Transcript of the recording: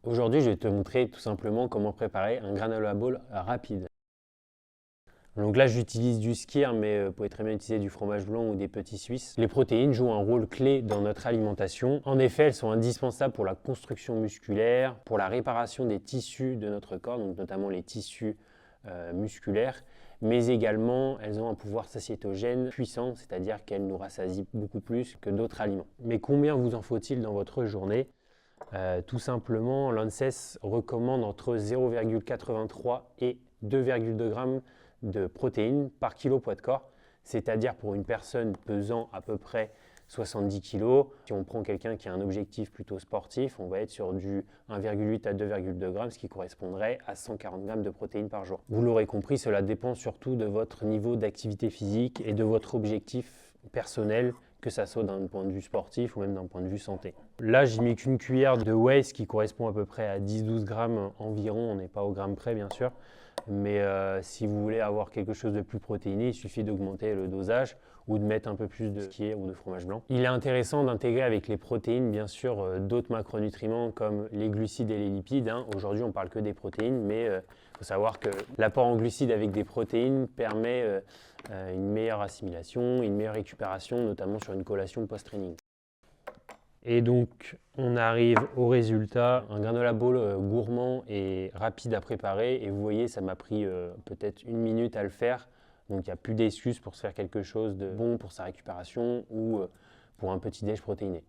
Aujourd'hui, je vais te montrer tout simplement comment préparer un granola ball rapide. Donc là, j'utilise du skyr, mais vous pouvez très bien utiliser du fromage blanc ou des petits suisses. Les protéines jouent un rôle clé dans notre alimentation. En effet, elles sont indispensables pour la construction musculaire, pour la réparation des tissus de notre corps, donc notamment les tissus musculaires, mais également elles ont un pouvoir satiétogène puissant, c'est-à-dire qu'elles nous rassasient beaucoup plus que d'autres aliments. Mais combien vous en faut-il dans votre journée? Tout simplement, l'ANSES recommande entre 0,83 et 2,2 grammes de protéines par kilo poids de corps, c'est-à-dire pour une personne pesant à peu près 70 kg. Si on prend quelqu'un qui a un objectif plutôt sportif, on va être sur du 1,8 à 2,2 grammes, ce qui correspondrait à 140 grammes de protéines par jour. Vous l'aurez compris, cela dépend surtout de votre niveau d'activité physique et de votre objectif personnel, que ça soit d'un point de vue sportif ou même d'un point de vue santé. Là, j'ai mis qu'une cuillère de whey, ce qui correspond à peu près à 10-12 grammes environ. On n'est pas au gramme près, bien sûr. Mais si vous voulez avoir quelque chose de plus protéiné, il suffit d'augmenter le dosage ou de mettre un peu plus de skyr ou de fromage blanc. Il est intéressant d'intégrer avec les protéines, bien sûr, d'autres macronutriments comme les glucides et les lipides. Aujourd'hui, on parle que des protéines, mais il faut savoir que l'apport en glucides avec des protéines permet une meilleure assimilation, une meilleure récupération, notamment sur une collation post-training. Et donc, on arrive au résultat, un granola ball gourmand et rapide à préparer. Et vous voyez, ça m'a pris peut-être 1 minute à le faire. Donc, il n'y a plus d'excuses pour se faire quelque chose de bon pour sa récupération ou pour un petit déj protéiné.